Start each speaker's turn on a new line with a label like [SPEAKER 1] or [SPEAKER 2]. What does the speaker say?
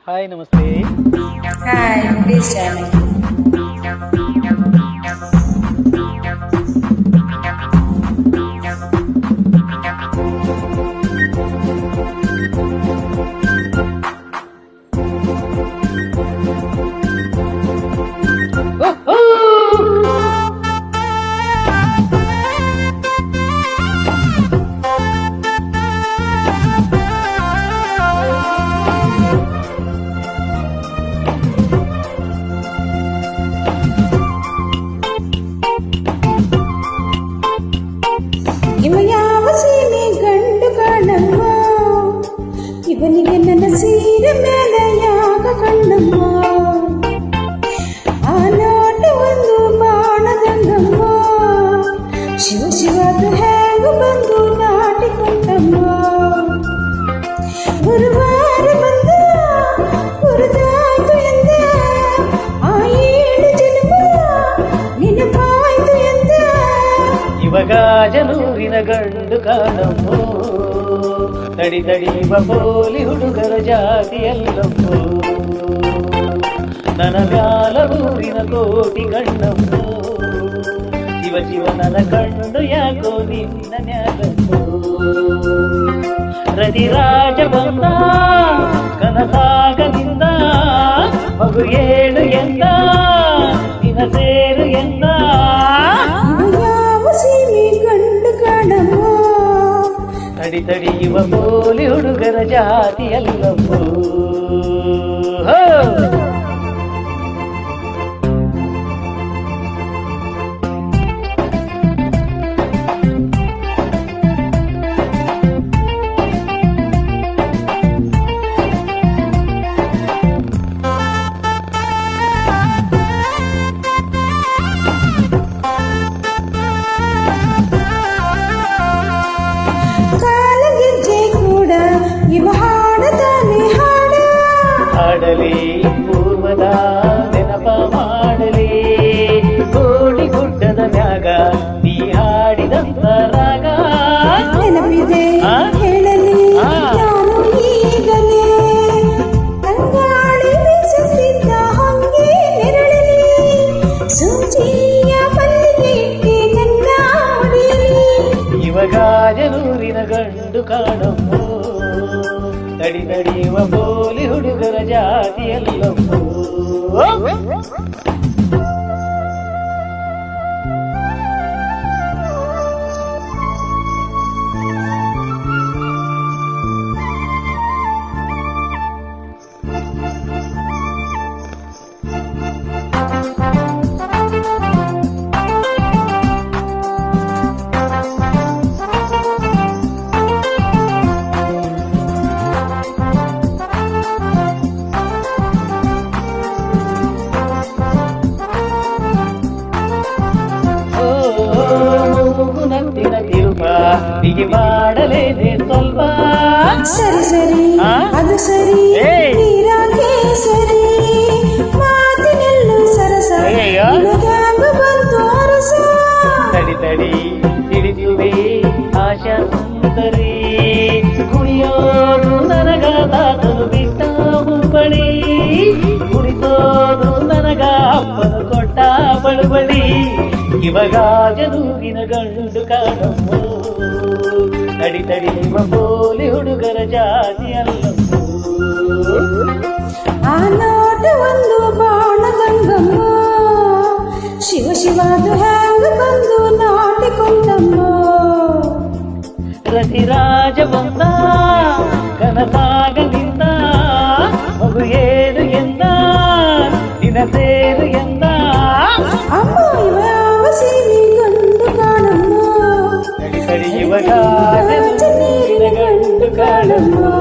[SPEAKER 1] Hi ನಮಸ್ತೆ.
[SPEAKER 2] Hi please ಇವ ಯಾವ ಸೀಮೆ ಗಂಡು ಕಾಣಮ್ಮ, ಇವನಿಗೆ ನನ್ನ ಸೀರೆ ಮೇಲೆ ಯಾಗ ಕಣ್ಣಮ್ಮ. ಆ ನೋಟ ಒಂದು ಬಾಣದಂಗಮ್ಮ, ಶಿವ ಶಿವದು ಹೇಗೂ ಬಂದು ನಾಟಿಕೊಂಡಮ್ಮ. ಗುರುವಾರ ಬಂದ ಗುರುದಾಯ್ತು ಎಂದ, ಆ 7 ಜನ್ಮ ನೆನಪಾಯ್ತು ಎಂದ.
[SPEAKER 1] ಇವಾಗ ಜನೂರಿನ ಗಂಡು ಕಾಣಮ್ಮೋ, ತಡಿ ತಡಿಯುವ ಪೋಲಿ ಹುಡುಗರ ಜಾತಿಯಲ್ಲಮ್ಮೋ. ನನ್ನ ಮ್ಯಾಲ ಊರಿನ ಕೋಟಿ ಗಣ್ಣಮ್ಮೋ, ಶಿವ ಶಿವ ನನ್ನ ಕಣ್ಣು ಯಾಕೋ ನಿನ್ನ ನ್ಯಾಗಮ್ಮೋ. ರತಿರಾಜ ಬಂದ ಕನಸಾಗನಿಂದ, ಮಗು ಏಳು ಎಂದ ನಿನ ಸೇರು ಎಂದ. ತಡಿ ತಡಿಯುವ ಪೋಲಿ ಹುಡುಗರ ಜಾತಿಯಲ್ಲಮ್ಮೋ. ಹಾಡಲಿ ಪೂರ್ವದ ನೆನಪ ಮಾಡಲಿ, ಕೋಳಿ ಗುಡ್ಡದ ಮ್ಯಾಗ ನೀ ಹಾಡಿದಂತ ರಾಗ
[SPEAKER 2] ನೆನಪಿದೆ ಹೇಳಲಿ ನಾನು ಈಗಲೇ. ತಂಗಾಳಿ ಬೀಸುತ್ತಿದ್ದ ಹಂಗೆ ನೆರಳಲಿ, ಸೂಜಿಯ ಮಲ್ಲಿಗೆ ನನ್ನ ಹೊಡೆಯಲಿ.
[SPEAKER 1] ಇವಾಗ ಜನೂರಿನ ಗಂಡು ಕಾಣಮ್ಮೋ, ತಡಿ ತಡಿಯುವ ಪೋಲಿ ಹುಡುಗರ ಜಾತಿಯಲ್ಲಮ್ಮೋ. ಹೀಗೆ ಮಾಡಲೇನೆ ಸ್ವಲ್ಪ
[SPEAKER 2] ಸರಿ ಸರಿ ಅದು ಸರಿ, ನೀರಾಗೆ ಸರಿ, ಮಾತಿನೆಲ್ಲೂ ಸರಸ ನಿನಗ್ಯಾಂಗ ಬಂತು ಅರಸ.
[SPEAKER 1] ತಡಿ ತಡಿ ತಿಳಿಸುವೆ ಆಶಾ ಸುಂದರಿ, ಕುಣಿಯೋದು ನನಗ ತಾತನು ಬಿಟ್ಟ ಹುಬ್ಬಳಿ, ಕುಣಿಸೋದು ನನಗ ಅಪ್ಪನು ಕೊಟ್ಟ ಬಳುವಳಿ. ಇವಾಗ ಜನೂರಿನ ಗಂಡು ಕಾಣಮ್ಮೋ, ತಡಿ ತಡಿಯುವ ಪೋಲಿ ಹುಡುಗರ ಜಾತಿಯಲ್ಲಮ್ಮೋ.
[SPEAKER 2] ಆ ನೋಟ ಒಂದು ಬಾಣದಂಗಮ್ಮ, ಶಿವ ಶಿವದು ಹ್ಯಾಂಗ ಬಂದು ನಾಟಿಕೊಂಡಮ್ಮ.
[SPEAKER 1] ರತಿರಾಜ ಬಂದ ಕನಸಾಗನಿಂದ, ಮಗು ಏಳು ಎಂದ ನಿನ ಸೇರು ಎಂದ.
[SPEAKER 2] ಅಮ್ಮ ಇವ ಯಾವ ಸೀಮೆ ಗಂಡು ಕಾಣಮ್ಮ,
[SPEAKER 1] ತಡಿ ತಡಿ ಇವಾಗ ಜನೂರಿನ ಗಂಡು ಕಾಣಮ್ಮೋ.